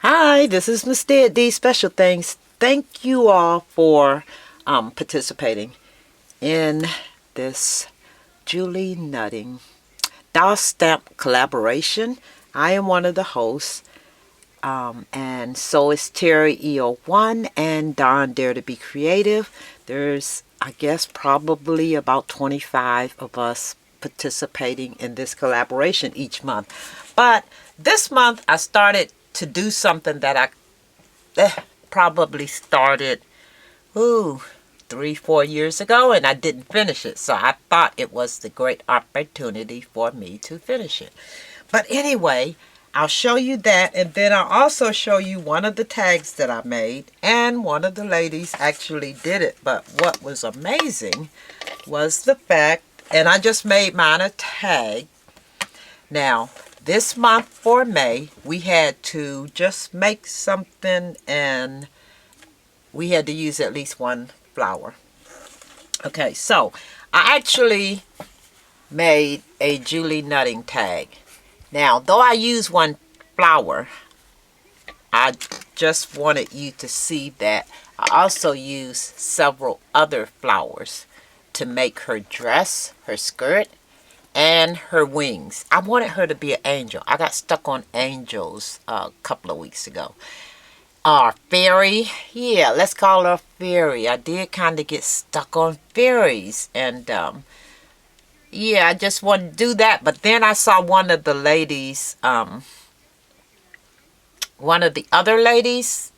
Hi, this is Miss D at DeesSpecialthings. Thank you all for participating in this Julie Nutting doll stamp collaboration. I am one of the hosts, and so is Terryeo1 and Don Dare to Be Creative. There's, I guess, probably about 25 of us participating in this collaboration each month. But this month I started to do something that I probably started 3-4 years ago, and I didn't finish it, so I thought it was the great opportunity for me to finish it. But anyway, I'll show you that, and then I'll also show you one of the tags that I made, and one of the ladies actually did it. But what was amazing was the fact, and I just made mine a tag. Now this month for May, we had to just make something, and we had to use at least one flower. Okay, so I actually made a Julie Nutting tag. Now, though I use one flower, I just wanted you to see that I also use several other flowers to make her dress, her skirt, and her wings. I wanted her to be an angel. I got stuck on angels a couple of weeks ago. Fairy. Yeah, let's call her fairy. I did kind of get stuck on fairies. And, yeah, I just wanted to do that. But then I saw one of the ladies, one of the other ladies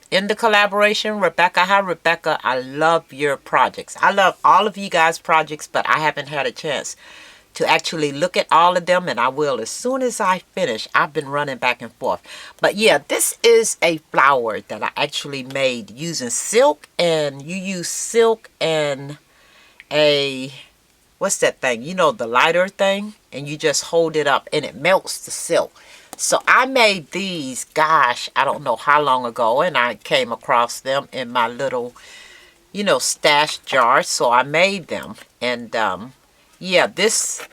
in the collaboration, Rebecca. Hi, Rebecca. I love your projects. I love all of you guys' projects, but I haven't had a chance to actually look at all of them, and I will as soon as I finish. I've been running back and forth. But yeah, this is a flower that I actually made using silk, and you use silk and a, what's that thing? You know, the lighter thing, and you just hold it up and it melts the silk. So I made these, gosh, I don't know how long ago, and I came across them in my little, you know, stash jar. So I made them. And yeah, this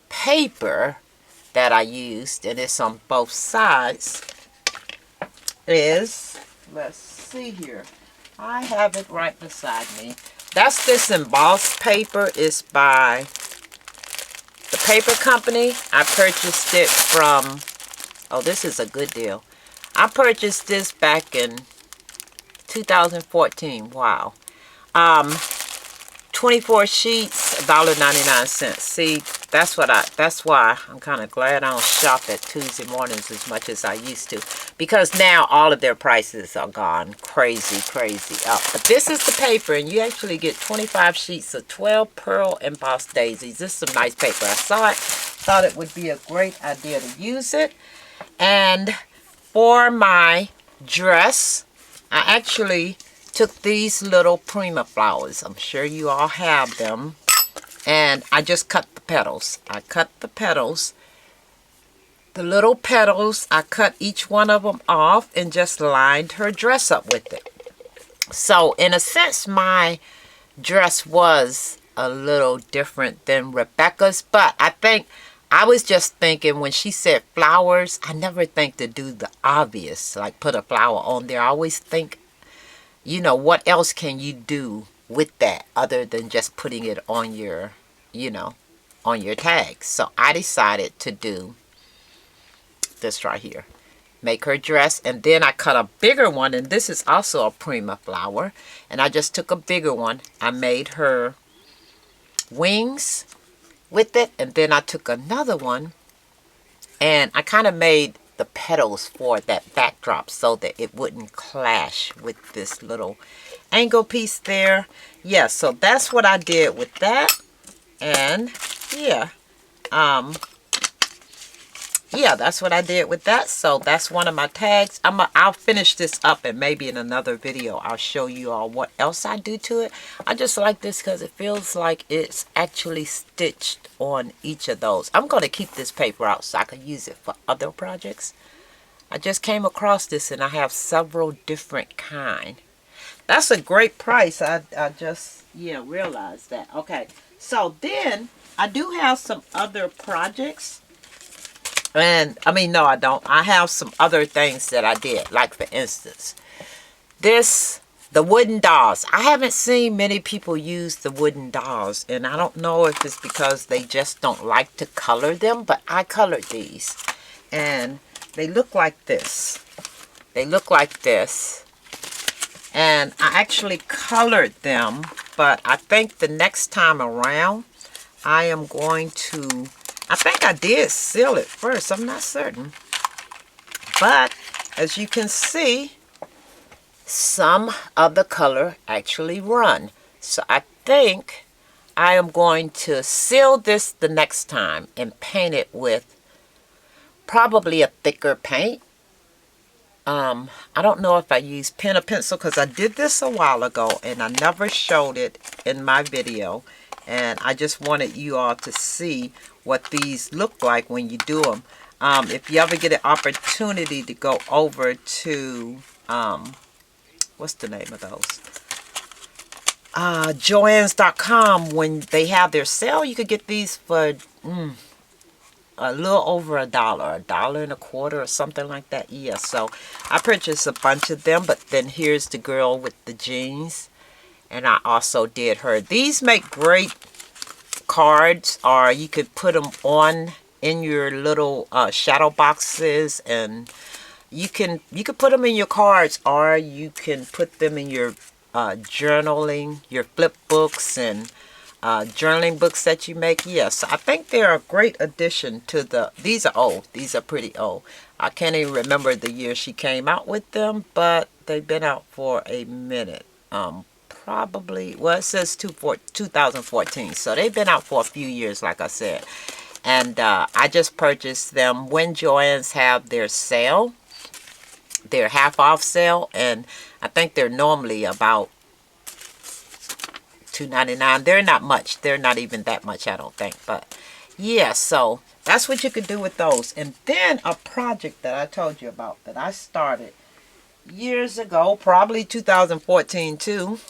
paper that I used, and it's on both sides, is, let's see here, I have it right beside me. That's this embossed paper. It's by the paper company. I purchased it from, oh, this is a good deal. I purchased this back in 2014. Wow. 24 sheets, $1.99. See, that's why I'm kind of glad I don't shop at Tuesday mornings as much as I used to, because now all of their prices are gone crazy up. But this is the paper, and you actually get 25 sheets of 12 pearl embossed daisies. This is some nice paper. I saw it, thought it would be a great idea to use it. And for my dress, I actually took these little prima flowers. I'm sure you all have them. And I just cut the petals. I cut the petals. The little petals, I cut each one of them off and just lined her dress up with it. So in a sense, my dress was a little different than Rebecca's. But I think, I was just thinking when she said flowers, I never think to do the obvious, like put a flower on there. I always think, you know, what else can you do with that other than just putting it on your, you know, on your tags. So I decided to do this right here. Make her dress, and then I cut a bigger one, and this is also a prima flower. And I just took a bigger one. I made her wings with it, and then I took another one, and I kind of made the petals for that backdrop so that it wouldn't clash with this little angle piece there. Yeah, so that's what I did with that. And yeah, yeah, that's what I did with that. So that's one of my tags. I'll finish this up, and maybe in another video I'll show you all what else I do to it. I just like this because it feels like it's actually stitched on each of those. I'm going to keep this paper out so I can use it for other projects. I just came across this, and I have several different kind. That's a great price. I just, yeah, realized that. Okay, so then I do have some other projects And I mean, no, I don't. I have some other things that I did. Like, for instance, the wooden dolls. I haven't seen many people use the wooden dolls, and I don't know if it's because they just don't like to color them, but I colored these. And they look like this. They look like this. And I actually colored them, but I think the next time around, I am going to, I think I did seal it first. I'm not certain. But as you can see, some of the color actually run. So I think I am going to seal this the next time and paint it with probably a thicker paint. I don't know if I use pen or pencil because I did this a while ago and I never showed it in my video. And I just wanted you all to see what these look like when you do them. If you ever get an opportunity to go over to, what's the name of those? Joann's.com, when they have their sale, you could get these for a little over $1.25 or something like that. Yeah, so I purchased a bunch of them, but then here's the girl with the jeans, and I also did her. These make great cards, or you could put them on in your little shadow boxes, and you could put them in your cards, or you can put them in your journaling, your flip books, and journaling books that you make. Yes, I think they're a great addition to the, these are old. These are pretty old. I can't even remember the year she came out with them, but they've been out for a minute. Probably, well, it says 2014, so they've been out for a few years, like I said. And I just purchased them when Joann's have their sale, their half off sale, and I think they're normally about $2.99. They're not much. They're not even that much, I don't think. But yeah, so that's what you could do with those. And then a project that I told you about that I started years ago, probably 2014 too.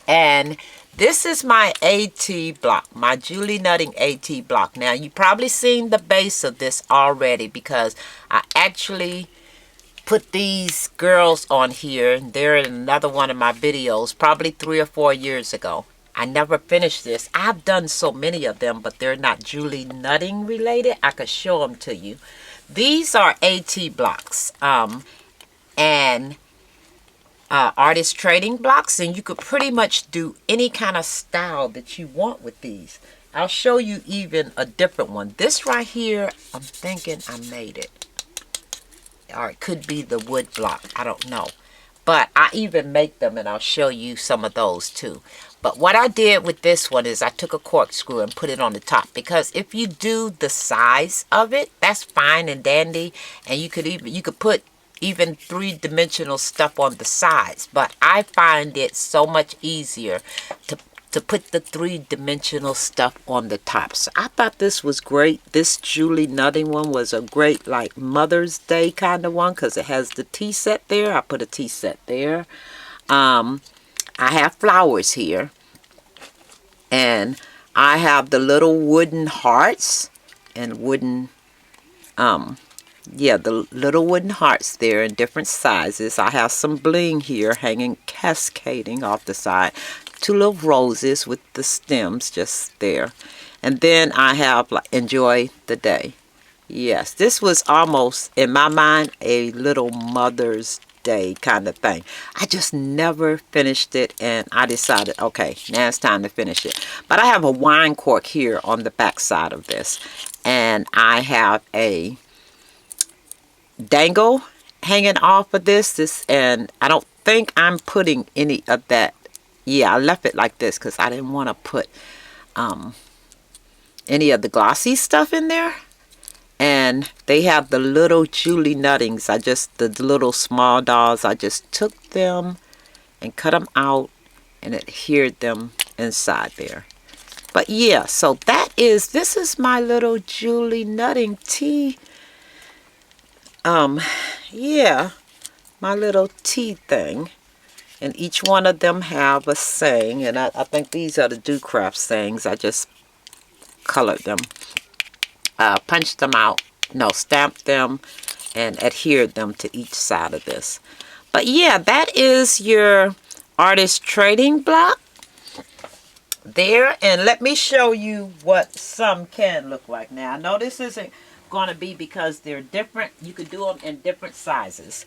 And this is my AT block, my Julie Nutting AT block. Now, you probably seen the base of this already because I actually put these girls on here. They're in another one of my videos, probably 3 or 4 years ago. I never finished this. I've done so many of them, but they're not Julie Nutting related. I could show them to you. These are AT blocks and artist trading blocks, and you could pretty much do any kind of style that you want with these. I'll show you even a different one. This right here, I'm thinking I made it. Or it could be the wood block. I don't know. But I even make them, and I'll show you some of those too. But what I did with this one is I took a corkscrew and put it on the top. Because if you do the size of it, that's fine and dandy. And you could put even three-dimensional stuff on the sides. But I find it so much easier to put the three-dimensional stuff on the top. So I thought this was great. This Julie Nutting one was a great, like, Mother's Day kind of one because it has the tea set there. I put a tea set there. I have flowers here. And I have the little wooden hearts and wooden, yeah, the little wooden hearts there in different sizes. I have some bling here hanging, cascading off the side. 2 little roses with the stems just there. And then I have, like, Enjoy the Day. Yes, this was almost, in my mind, a little Mother's Day kind of thing. I just never finished it, and I decided, okay, now it's time to finish it. But I have a wine cork here on the back side of this. And I have a dangle hanging off of this, and I don't think I'm putting any of that. Yeah, I left it like this because I didn't want to put any of the glossy stuff in there. And they have the little Julie Nuttings. The little small dolls, I just took them and cut them out and adhered them inside there. But yeah, so this is my little Julie Nutting tea. Yeah, my little tea thing. And each one of them have a saying. And I think these are the Do Craft sayings. I just colored them. Punched them out No, stamp them and adhere them to each side of this. But yeah, that is your artist trading block there. And let me show you what some can look like. Now, I know this isn't going to be because they're different. You could do them in different sizes.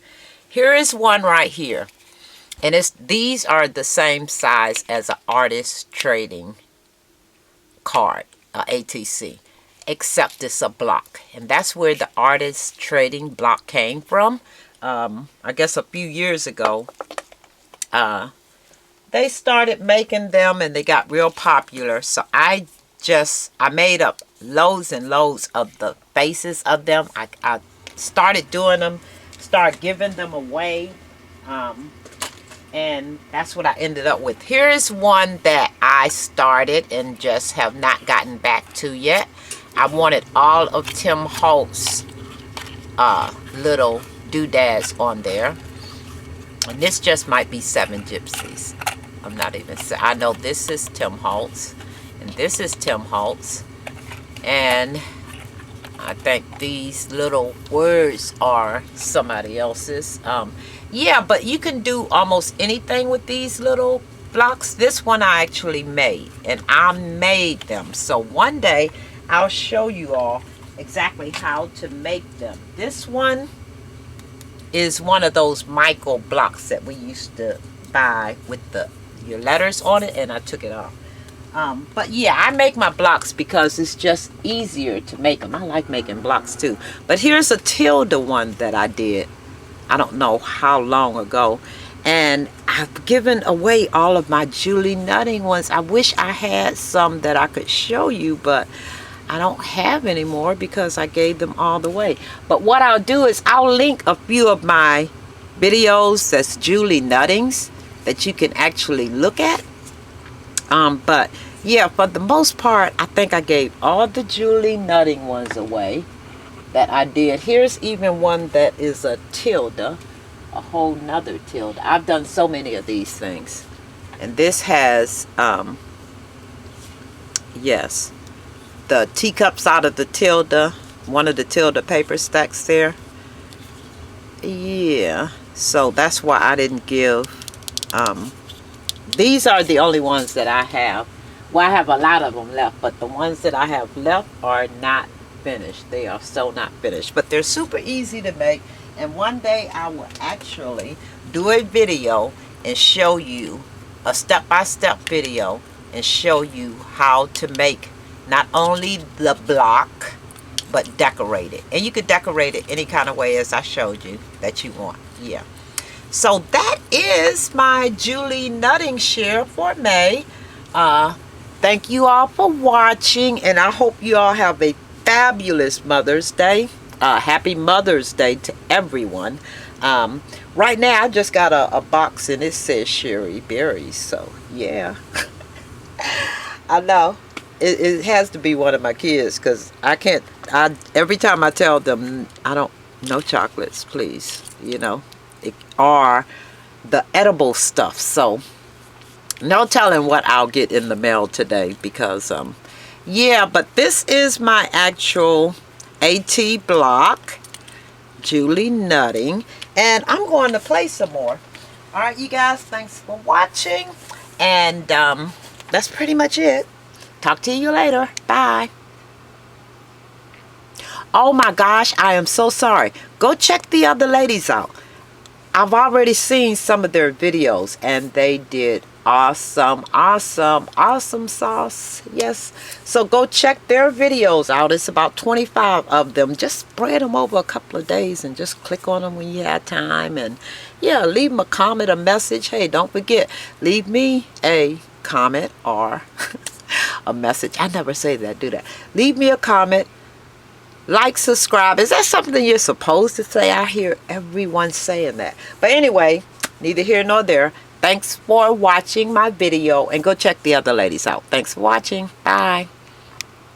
Here is one right here. And these are the same size as an artist trading card, ATC, except it's a block. And that's where the artist trading block came from. I guess a few years ago, they started making them and they got real popular. So I made up loads and loads of the faces of them. I started doing them, started giving them away. And that's what I ended up with. Here is one that I started and just have not gotten back to yet. I wanted all of Tim Holt's little doodads on there. And this just might be 7 Gypsies. I'm not even saying. I know this is Tim Holtz. And this is Tim Holtz. And I think these little words are somebody else's. Yeah, but you can do almost anything with these little blocks. This one I actually made, and I made them. So one day I'll show you all exactly how to make them. This one is one of those Michael blocks that we used to buy with your letters on it, and I took it off. But yeah, I make my blocks because it's just easier to make them. I like making blocks too. But here's a tilde one that I did. I don't know how long ago. And I've given away all of my Julie Nutting ones. I wish I had some that I could show you, but I don't have any more because I gave them all the way. But what I'll do is I'll link a few of my videos that's Julie Nuttings that you can actually look at. But yeah, for the most part, I think I gave all the Julie Nutting ones away that I did. Here's even one that is a tilde, a whole nother tilde. I've done so many of these things. And this has, yes, the teacups out of the tilde, one of the tilde paper stacks there. Yeah, so that's why I didn't give, these are the only ones that I have. Well, I have a lot of them left, but the ones that I have left are not finished. They are so not finished, but they're super easy to make. And one day I will actually do a video and show you a step-by-step video and show you how to make not only the block but decorate it. And you could decorate it any kind of way as I showed you that you want. Yeah, so that is my Julie Nutting share for May. Thank you all for watching, and I hope you all have a fabulous Mother's Day. Happy Mother's Day to everyone. Right now I just got a box and it says Sherry Berries, so yeah. I know it has to be one of my kids because I can't, every time I tell them no chocolates please, you know, or the edible stuff. So no telling what I'll get in the mail today because yeah, but this is my actual AT block, Julie Nutting, and I'm going to play some more. All right, you guys, thanks for watching, and that's pretty much it. Talk to you later. Bye. Oh my gosh, I am so sorry. Go check the other ladies out. I've already seen some of their videos, and they did awesome sauce. Yes, so go check their videos out. It's about 25 of them. Just spread them over a couple of days and just click on them when you have time. And yeah, leave them a comment, a message. Hey, don't forget, leave me a comment or a message. I never say that, do that. Leave me a comment, like, subscribe. Is that something you're supposed to say? I hear everyone saying that. But anyway, neither here nor there. Thanks for watching my video, and go check the other ladies out. Thanks for watching. Bye.